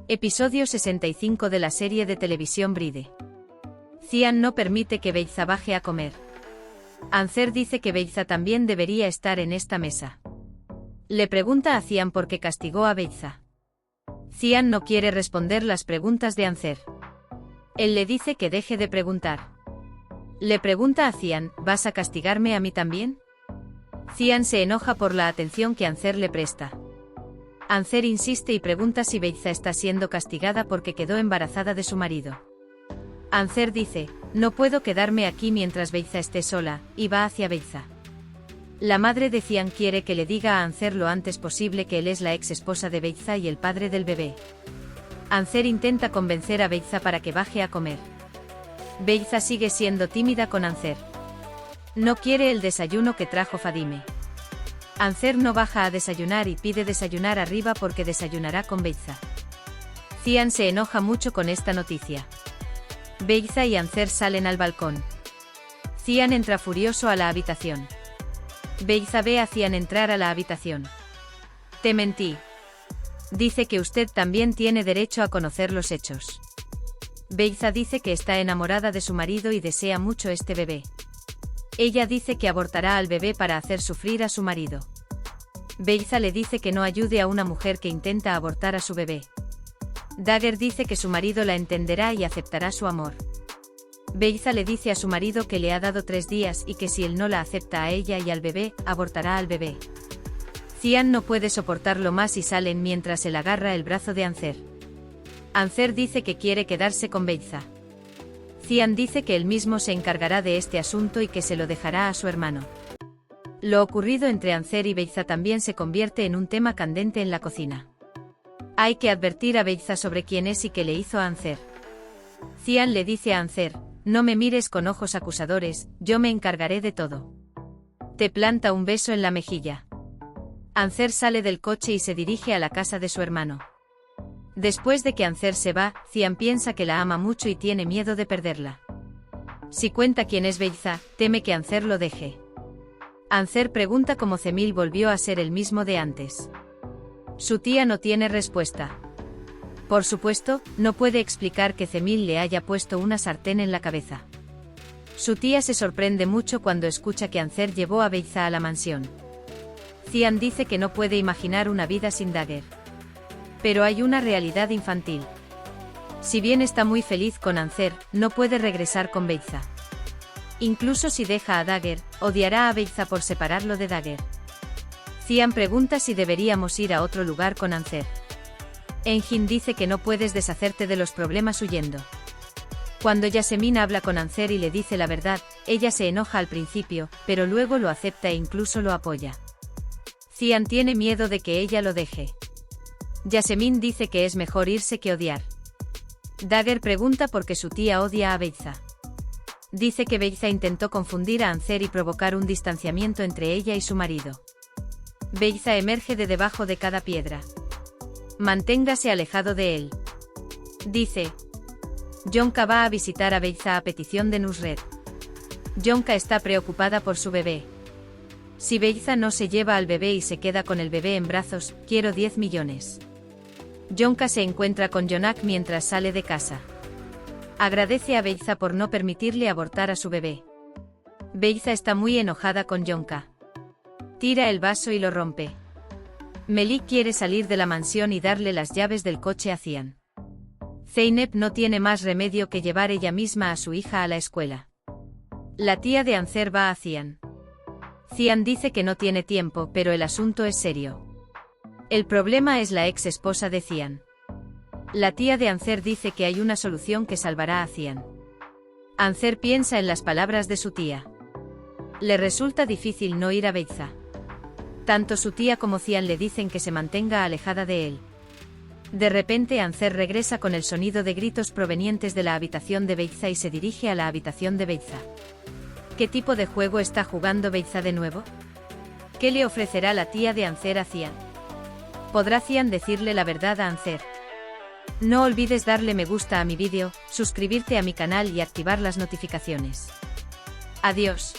Episodio 65 de la serie de televisión Bride. Cian no permite que Beyza baje a comer. Ancer dice que Beyza también debería estar en esta mesa. Le pregunta a Cian por qué castigó a Beyza. Cian no quiere responder las preguntas de Ancer. Él le dice que deje de preguntar. Le pregunta a Cian, ¿vas a castigarme a mí también? Cian se enoja por la atención que Ancer le presta. Ancer insiste y pregunta si Beyza está siendo castigada porque quedó embarazada de su marido. Ancer dice, no puedo quedarme aquí mientras Beyza esté sola, y va hacia Beyza. La madre de Cian quiere que le diga a Ancer lo antes posible que él es la ex esposa de Beyza y el padre del bebé. Ancer intenta convencer a Beyza para que baje a comer. Beyza sigue siendo tímida con Ancer. No quiere el desayuno que trajo Fadime. Ancer no baja a desayunar y pide desayunar arriba porque desayunará con Beyza. Cian se enoja mucho con esta noticia. Beyza y Ancer salen al balcón. Cian entra furioso a la habitación. Beyza ve a Cian entrar a la habitación. Te mentí. Dice que usted también tiene derecho a conocer los hechos. Beyza dice que está enamorada de su marido y desea mucho este bebé. Ella dice que abortará al bebé para hacer sufrir a su marido. Beyza le dice que no ayude a una mujer que intenta abortar a su bebé. Dagger dice que su marido la entenderá y aceptará su amor. Beyza le dice a su marido que le ha dado 3 días y que si él no la acepta a ella y al bebé, abortará al bebé. Cian no puede soportarlo más y salen mientras él agarra el brazo de Ancer. Ancer dice que quiere quedarse con Beyza. Cian dice que él mismo se encargará de este asunto y que se lo dejará a su hermano. Lo ocurrido entre Ancer y Beyza también se convierte en un tema candente en la cocina. Hay que advertir a Beyza sobre quién es y qué le hizo a Ancer. Cian le dice a Ancer, no me mires con ojos acusadores, yo me encargaré de todo. Te planta un beso en la mejilla. Ancer sale del coche y se dirige a la casa de su hermano. Después de que Ancer se va, Cian piensa que la ama mucho y tiene miedo de perderla. Si cuenta quién es Beyza, teme que Ancer lo deje. Ancer pregunta cómo Cemil volvió a ser el mismo de antes. Su tía no tiene respuesta. Por supuesto, no puede explicar que Cemil le haya puesto una sartén en la cabeza. Su tía se sorprende mucho cuando escucha que Ancer llevó a Beyza a la mansión. Cian dice que no puede imaginar una vida sin Dagger. Pero hay una realidad infantil. Si bien está muy feliz con Ancer, no puede regresar con Beyza. Incluso si deja a Dagger, odiará a Beyza por separarlo de Dagger. Cian pregunta si deberíamos ir a otro lugar con Ancer. Engin dice que no puedes deshacerte de los problemas huyendo. Cuando Yasemin habla con Ancer y le dice la verdad, ella se enoja al principio, pero luego lo acepta e incluso lo apoya. Cian tiene miedo de que ella lo deje. Yasemin dice que es mejor irse que odiar. Dagger pregunta por qué su tía odia a Beyza. Dice que Beyza intentó confundir a Ancer y provocar un distanciamiento entre ella y su marido. Beyza emerge de debajo de cada piedra. Manténgase alejado de él. Dice. Yonka va a visitar a Beyza a petición de Nusret. Yonka está preocupada por su bebé. Si Beyza no se lleva al bebé y se queda con el bebé en brazos, quiero 10 millones. Yonka se encuentra con Yonak mientras sale de casa. Agradece a Beyza por no permitirle abortar a su bebé. Beyza está muy enojada con Yonka. Tira el vaso y lo rompe. Melik quiere salir de la mansión y darle las llaves del coche a Cian. Zeynep no tiene más remedio que llevar ella misma a su hija a la escuela. La tía de Ancer va a Cian. Cian dice que no tiene tiempo, pero el asunto es serio. El problema es la ex esposa de Cian. La tía de Ancer dice que hay una solución que salvará a Cian. Ancer piensa en las palabras de su tía. Le resulta difícil no ir a Beyza. Tanto su tía como Cian le dicen que se mantenga alejada de él. De repente Ancer regresa con el sonido de gritos provenientes de la habitación de Beyza y se dirige a la habitación de Beyza. ¿Qué tipo de juego está jugando Beyza de nuevo? ¿Qué le ofrecerá la tía de Ancer a Cian? ¿Podrá Cian decirle la verdad a Ancer? No olvides darle me gusta a mi vídeo, suscribirte a mi canal y activar las notificaciones. Adiós.